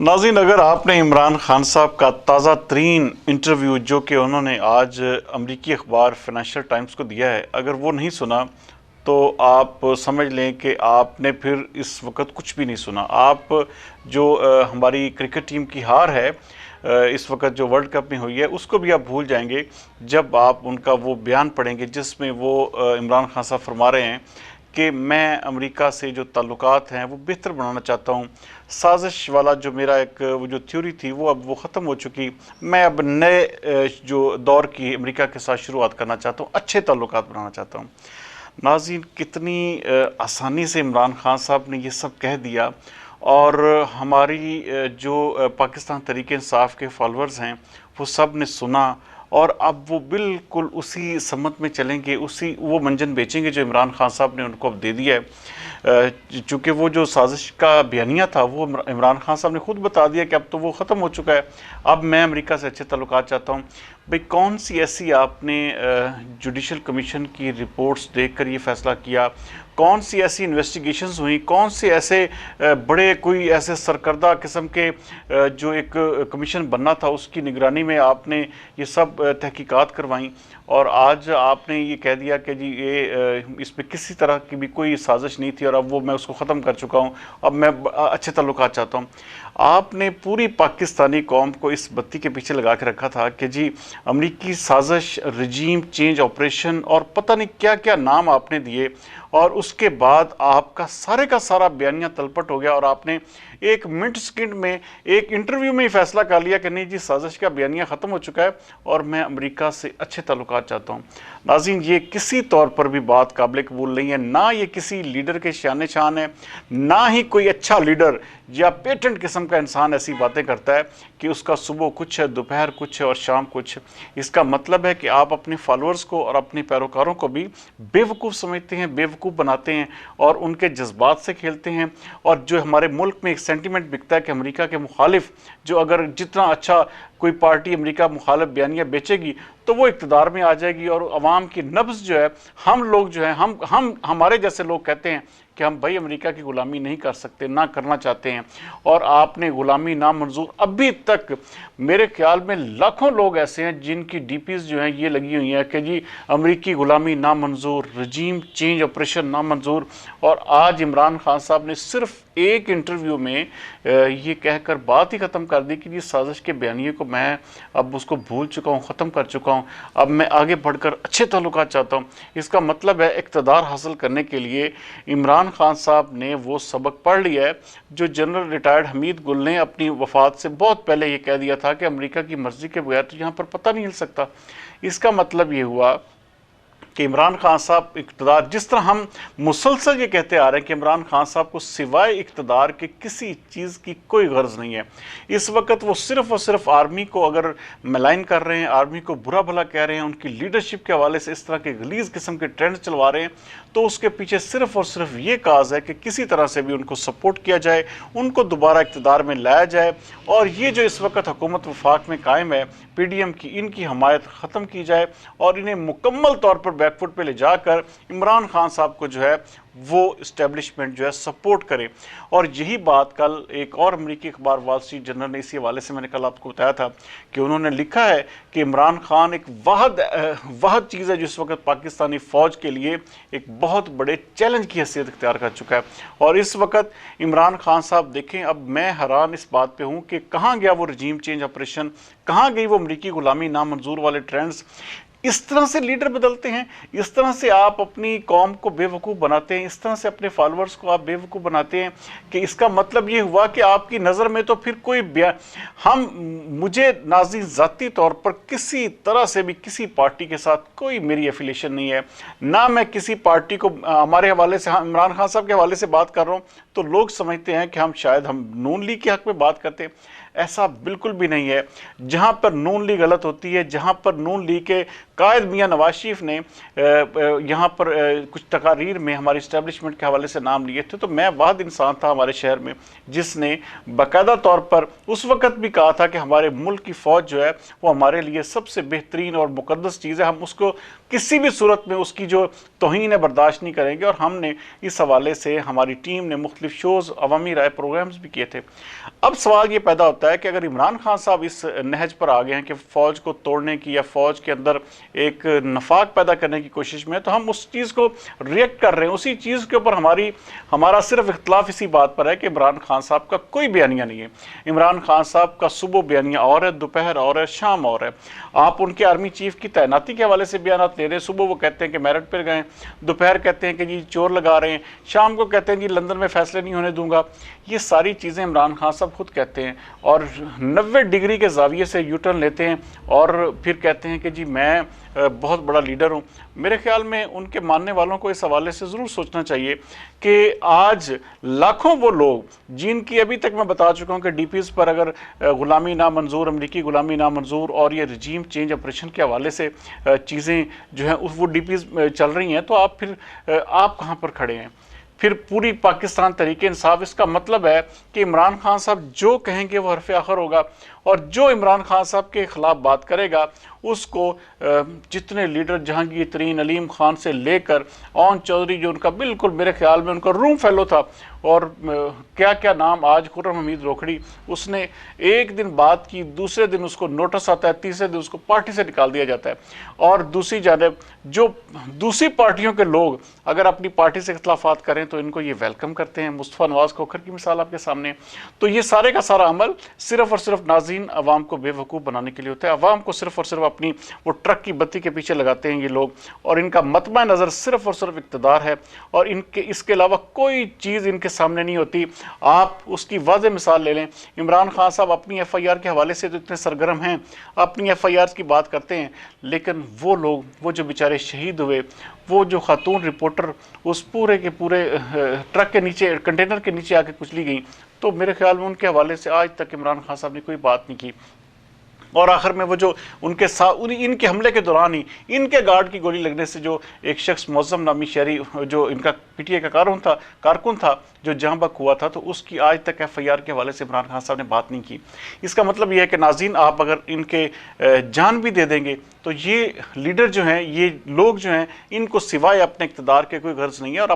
नाज़रीन, अगर आपने इमरान खान साहब का ताज़ा तरीन इंटरव्यू जो कि उन्होंने आज अमरीकी अखबार फाइनेंशियल टाइम्स को दिया है, अगर वो नहीं सुना तो आप समझ लें कि आपने फिर इस वक्त कुछ भी नहीं सुना। आप जो हमारी क्रिकेट टीम की हार है इस वक्त जो वर्ल्ड कप में हुई है, उसको भी आप भूल जाएंगे जब आप उनका वो बयान पढ़ेंगे जिसमें वो इमरान खान साहब फरमा रहे हैं कि मैं अमेरिका से जो ताल्लुकात हैं वो बेहतर बनाना चाहता हूँ। साजिश वाला जो मेरा एक वो जो थ्योरी थी वो अब वो ख़त्म हो चुकी। मैं अब नए जो दौर की अमेरिका के साथ शुरुआत करना चाहता हूँ, अच्छे ताल्लुकात बनाना चाहता हूँ। नाज़रीन, कितनी आसानी से इमरान खान साहब ने ये सब कह दिया और हमारी जो पाकिस्तान तहरीक इंसाफ के फॉलोअर्स हैं वो सब ने सुना और अब वो बिल्कुल उसी सम्मत में चलेंगे, उसी वो मंजन बेचेंगे जो इमरान खान साहब ने उनको अब दे दिया है। चूँकि वो जो साजिश का बयानिया था वो इमरान खान साहब ने खुद बता दिया कि अब तो वो ख़त्म हो चुका है, अब मैं अमेरिका से अच्छे ताल्लुकात चाहता हूँ। भाई, कौन सी ऐसी आपने जुडिशल कमीशन की रिपोर्ट्स देखकर ये फ़ैसला किया? कौन सी ऐसी इन्वेस्टिगेशंस हुई? कौन से ऐसे बड़े कोई ऐसे सरकर्दा किस्म के जो एक कमीशन बनना था उसकी निगरानी में आपने ये सब तहकीकात करवाई और आज आपने ये कह दिया कि जी ये इसमें किसी तरह की भी कोई साजिश नहीं थी और अब वो मैं उसको ख़त्म कर चुका हूँ, अब मैं अच्छे ताल्लुकात चाहता हूँ। आपने पूरी पाकिस्तानी कौम को इस बत्ती के पीछे लगा के रखा था कि जी अमरीकी साजिश, रजीम चेंज ऑपरेशन और पता नहीं क्या क्या नाम आपने दिए और उसके बाद आपका सारे का सारा बयानिया तलपट हो गया और आपने एक मिनट सेकंड में एक इंटरव्यू में ही फैसला कर लिया कि नहीं जी साजिश का बयानिया ख़त्म हो चुका है और मैं अमेरिका से अच्छे ताल्लुकात चाहता हूँ। नाज़रीन, ये किसी तौर पर भी बात काबिल कबूल नहीं है, ना ये किसी लीडर के शान शान है, ना ही कोई अच्छा लीडर या पेटेंट किस्म का इंसान ऐसी बातें करता है कि उसका सुबह कुछ है, दोपहर कुछ है और शाम कुछ। इसका मतलब है कि आप अपने फॉलोअर्स को और अपने पैरोकारों को भी बेवकूफ़ समझते हैं, बेवकूफ़ बनाते हैं और उनके जज्बात से खेलते हैं। और जो हमारे मुल्क में एक सेंटिमेंट बिकता है कि अमेरिका के मुखालिफ जो अगर जितना अच्छा कोई पार्टी अमेरिका मुखालिफ बयानिया बेचेगी तो वो इक़्तिदार में आ जाएगी और अवाम की नब्ज़ जो है, हम लोग जो है हम हमारे जैसे लोग कहते हैं कि हम भाई अमेरिका की ग़ुलामी नहीं कर सकते, ना करना चाहते हैं। और आपने ग़ुलामी नामंजूर, अभी तक मेरे ख्याल में लाखों लोग ऐसे हैं जिनकी डीपीज़ जो हैं ये लगी हुई हैं कि जी अमेरिकी ग़ुलामी नामंजूर, रजीम चेंज ऑपरेशन नामंजूर। और आज इमरान खान साहब ने सिर्फ एक इंटरव्यू में ये कहकर बात ही ख़त्म कर दी कि ये साजिश के बयानिए को मैं अब उसको भूल चुका हूँ, ख़त्म कर चुका हूँ, अब मैं आगे बढ़कर अच्छे ताल्लुकात चाहता हूँ। इसका मतलब है इक़्तिदार हासिल करने के लिए इमरान खान साहब ने वो सबक पढ़ लिया है जो जनरल रिटायर्ड हमीद गुल ने अपनी वफ़ात से बहुत पहले ये कह दिया था कि अमेरिका की मर्ज़ी के बगैर तो यहाँ पर पता नहीं हिल सकता। इसका मतलब ये हुआ कि इमरान खान साहब इक़्तिदार, जिस तरह हम मुसलसल ये कहते आ रहे हैं कि इमरान खान साहब को सिवाय इक़्तिदार के किसी चीज़ की कोई गर्ज नहीं है। इस वक्त वो सिर्फ़ और सिर्फ आर्मी को अगर मलाइन कर रहे हैं, आर्मी को बुरा भला कह रहे हैं, उनकी लीडरशिप के हवाले से इस तरह के गलीज़ किस्म के ट्रेंड चलवा रहे हैं, तो उसके पीछे सिर्फ़ और सिर्फ ये काज है कि किसी तरह से भी उनको सपोर्ट किया जाए, उनको दोबारा इक़्तिदार में लाया जाए और ये जो इस वक्त हुकूमत वफाक में कायम है PDM की, इनकी हमायत ख़त्म की जाए और इन्हें मुकम्मल तौर पर बैकफुट पे ले जाकर इमरान खान साहब को जो है वो इस्टेब्लिशमेंट जो है सपोर्ट करे। और यही बात कल एक और अमेरिकी अखबार वॉल स्ट्रीट जर्नल ने इसी हवाले से मैंने कल आपको बताया था कि उन्होंने लिखा है कि इमरान खान एक वाहद चीज़ है जो इस वक्त पाकिस्तानी फ़ौज के लिए एक बहुत बड़े चैलेंज की हैसियत इख्तियार कर चुका है। और इस वक्त इमरान खान साहब देखें, अब मैं हैरान इस बात पे हूँ कि कहाँ गया वो रजीम चेंज ऑपरेशन, कहाँ गई वो अमरीकी ग़ुलामी नामंजूर वाले ट्रेंड्स। इस तरह से लीडर बदलते हैं, इस तरह से आप अपनी कौम को बेवकूफ़ बनाते हैं, इस तरह से अपने फॉलोअर्स को आप बेवकूफ़ बनाते हैं कि इसका मतलब ये हुआ कि आपकी नज़र में तो फिर कोई मुझे नाज़रीन ज़ाती तौर पर किसी तरह से भी किसी पार्टी के साथ कोई मेरी एफिलेशन नहीं है, ना मैं किसी पार्टी को हमारे हवाले से, इमरान खान साहब के हवाले से बात कर रहा हूँ तो लोग समझते हैं कि हम शायद नून लीग के हक़ में बात करते हैं। ऐसा बिल्कुल भी नहीं है। जहाँ पर नून लीग गलत होती है, जहाँ पर नून लीग के कायद मियाँ नवाज शरीफ ने यहाँ पर कुछ तकारीर में हमारी इस्टेब्लिशमेंट के हवाले से नाम लिए थे, तो मैं वाहिद इंसान था हमारे शहर में जिसने बाकायदा तौर पर उस वक़्त भी कहा था कि हमारे मुल्क की फ़ौज जो है वो हमारे लिए सबसे बेहतरीन और मुक़द्दस चीज़ है, हम उसको किसी भी सूरत में उसकी जो توہین برداشت نہیں کریں گے، اور ہم نے اس حوالے سے ہماری ٹیم نے مختلف شوز، عوامی رائے پروگرامز بھی کیے تھے۔ اب سوال یہ پیدا ہوتا ہے کہ اگر عمران خان صاحب اس نہج پر آ گئے ہیں کہ فوج کو توڑنے کی یا فوج کے اندر ایک نفاق پیدا کرنے کی کوشش میں، تو ہم اس چیز کو ریئیکٹ کر رہے ہیں، اسی چیز کے اوپر ہمارا صرف اختلاف اسی بات پر ہے کہ عمران خان صاحب کا کوئی بیانیہ نہیں ہے۔ عمران خان صاحب کا صبح بیانیہ اور ہے، دوپہر اور ہے، شام اور ہے۔ آپ ان کے آرمی چیف کی تعیناتی کے حوالے سے بیانات لے رہے ہیں، صبح وہ کہتے ہیں کہ میرٹ پر گئے، دوپہر کہتے ہیں کہ جی چور لگا رہے ہیں، شام کو کہتے ہیں جی لندن میں فیصلے نہیں ہونے دوں گا۔ یہ ساری چیزیں عمران خان صاحب خود کہتے ہیں، اور 90 ڈگری کے زاویے سے یو ٹرن لیتے ہیں اور پھر کہتے ہیں کہ جی میں بہت بڑا لیڈر ہوں۔ میرے خیال میں ان کے ماننے والوں کو اس حوالے سے ضرور سوچنا چاہیے کہ آج لاکھوں وہ لوگ جن کی ابھی تک میں بتا چکا ہوں کہ ڈی پیز پر اگر غلامی نامنظور، امریکی غلامی نامنظور اور یہ رجیم چینج آپریشن کے حوالے سے چیزیں جو ہیں وہ ڈی پیز چل رہی ہیں، تو آپ کہاں پر کھڑے ہیں؟ پھر پوری پاکستان تحریک انصاف، اس کا مطلب ہے کہ عمران خان صاحب جو کہیں گے وہ حرف آخر ہوگا، اور جو عمران خان صاحب کے خلاف بات کرے گا اس کو جتنے لیڈر جہانگیر ترین، علیم خان سے لے کر اون چودھری جو ان کا بالکل میرے خیال میں ان کا روم فیلو تھا، اور کیا کیا نام آج خرم حمید روکھڑی، اس نے ایک دن بات کی، دوسرے دن اس کو نوٹس آتا ہے، تیسرے دن اس کو پارٹی سے نکال دیا جاتا ہے۔ اور دوسری جانب جو دوسری پارٹیوں کے لوگ اگر اپنی پارٹی سے اختلافات کریں تو ان کو یہ ویلکم کرتے ہیں۔ مصطفیٰ نواز کھوکھر کی مثال آپ کے سامنے۔ تو یہ سارے کا سارا عمل صرف اور صرف ناظرین عوام کو بے وقوف بنانے کے لیے ہوتا ہے۔ عوام کو صرف اور صرف اپنی وہ ٹرک کی بتی کے پیچھے لگاتے ہیں یہ لوگ، اور ان کا مطمع نظر صرف اور صرف اقتدار ہے، اور اس کے علاوہ کوئی چیز ان کے سامنے نہیں ہوتی۔ آپ اس کی واضح مثال لے لیں، عمران خان صاحب اپنی ایف آئی آر کے حوالے سے تو اتنے سرگرم ہیں، اپنی ایف آئی آر کی بات کرتے ہیں، لیکن وہ لوگ، وہ جو بیچارے شہید ہوئے، وہ جو خاتون رپورٹر اس پورے کے پورے ٹرک کے نیچے، کنٹینر کے نیچے آ کے کچلی گئیں، تو میرے خیال میں ان کے حوالے سے آج تک عمران خان صاحب نے کوئی بات نہیں کی۔ اور آخر میں وہ جو ان کے حملے کے دوران ہی ان کے گارڈ کی گولی لگنے سے جو ایک شخص معظم نامی شہری جو ان کا پی ٹی اے کا کارکن تھا جو جہاں بک ہوا تھا، تو اس کی آج تک ایف آئی آر کے حوالے سے عمران خان صاحب نے بات نہیں کی۔ اس کا مطلب یہ ہے کہ ناظرین، آپ اگر ان کے جان بھی دے دیں گے تو یہ لیڈر جو ہیں، یہ لوگ جو ہیں، ان کو سوائے اپنے اقتدار کے کوئی غرض نہیں ہے، اور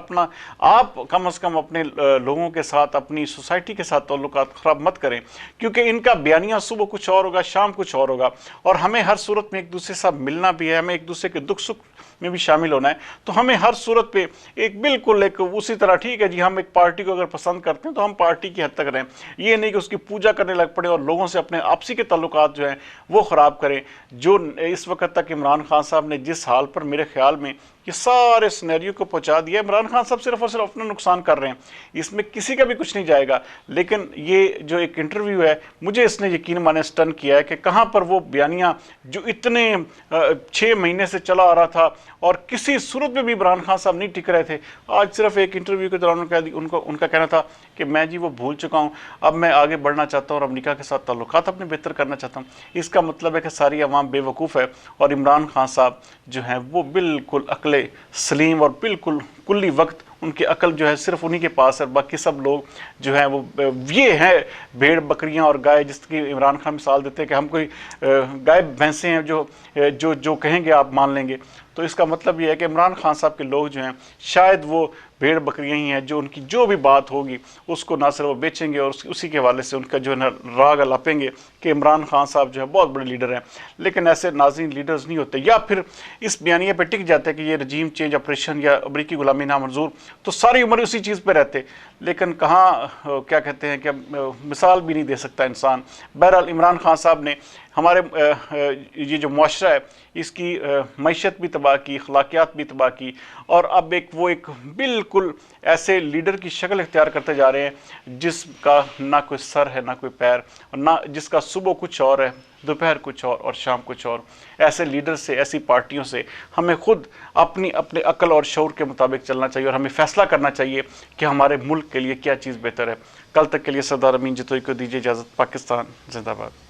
آپ کم از کم اپنے لوگوں کے ساتھ، اپنی سوسائٹی کے ساتھ تعلقات خراب مت کریں، کیونکہ ان کا بیانیہ صبح کچھ اور ہوگا، شام کچھ اور ہوگا، اور ہمیں ہر صورت میں ایک دوسرے سے ساتھ ملنا بھی ہے، ہمیں ایک دوسرے کے دکھ سکھ میں بھی شامل ہونا ہے۔ تو ہمیں ہر صورت پہ بالکل اسی طرح، ٹھیک ہے جی ہم ایک پارٹی کو اگر پسند کرتے ہیں تو ہم پارٹی کی حد تک رہیں، یہ نہیں کہ اس کی پوجا کرنے لگ پڑے اور لوگوں سے اپنے آپسی کے تعلقات جو ہیں وہ خراب کریں۔ جو اس وقت تک عمران خان صاحب نے جس حال پر میرے خیال میں یہ سارے سینیریو کو پہنچا دیا، عمران خان صاحب صرف اور صرف اپنا نقصان کر رہے ہیں، اس میں کسی کا بھی کچھ نہیں جائے گا۔ لیکن یہ جو ایک انٹرویو ہے، مجھے اس نے یقین مانے سٹن کیا ہے کہ کہاں پر وہ بیانیہ جو اتنے 6 مہینے سے چلا آ رہا تھا اور کسی صورت میں بھی عمران خان صاحب نہیں ٹک رہے تھے، آج صرف ایک انٹرویو کے دوران ان کا کہنا تھا کہ میں جی وہ بھول چکا ہوں، اب میں آگے بڑھنا چاہتا ہوں اور امریکہ کے ساتھ تعلقات اپنے بہتر کرنا چاہتا ہوں۔ اس کا مطلب ہے کہ ساری عوام بے وقوف ہے، اور عمران خان صاحب جو ہیں وہ بالکل عقل سلیم اور بالکل کلی وقت ان کی عقل جو ہے صرف انہی کے پاس ہے، باقی سب لوگ جو ہیں وہ یہ ہیں بھیڑ بکریاں اور گائے، جس کی عمران خان مثال دیتے ہیں کہ ہم کوئی گائے بھینسیں ہیں جو کہیں گے آپ مان لیں گے۔ تو اس کا مطلب یہ ہے کہ عمران خان صاحب کے لوگ جو ہیں شاید وہ بھیڑ بکریاں ہی ہیں جو ان کی جو بھی بات ہوگی اس کو نہ صرف وہ بیچیں گے اور اسی کے حوالے سے ان کا جو ہے نا راگ الاپیں گے کہ عمران خان صاحب جو ہے بہت بڑے لیڈر ہیں۔ لیکن ایسے ناظرین لیڈرز نہیں ہوتے، یا پھر اس بیانیے پہ ٹک جاتے کہ یہ رجیم چینج آپریشن یا امریکی غلامی نامنظور، تو ساری عمر اسی چیز پہ رہتے، لیکن کہاں کیا کہتے ہیں کہ مثال بھی نہیں دے سکتا انسان۔ بہرحال عمران خان صاحب نے ہمارے یہ جو معاشرہ ہے اس کی معیشت بھی تباہ کی، اخلاقیات بھی تباہ کی، اور اب وہ ایک بالکل ایسے لیڈر کی شکل اختیار کرتے جا رہے ہیں جس کا نہ کوئی سر ہے، نہ کوئی پیر، اور نہ جس کا صبح کچھ اور ہے، دوپہر کچھ اور شام کچھ اور۔ ایسے لیڈر سے، ایسی پارٹیوں سے ہمیں خود اپنے عقل اور شعور کے مطابق چلنا چاہیے، اور ہمیں فیصلہ کرنا چاہیے کہ ہمارے ملک کے لیے کیا چیز بہتر ہے۔ کل تک کے لیے سردار امین جتوئی کو دیجیے اجازت۔ پاکستان زندہ باد۔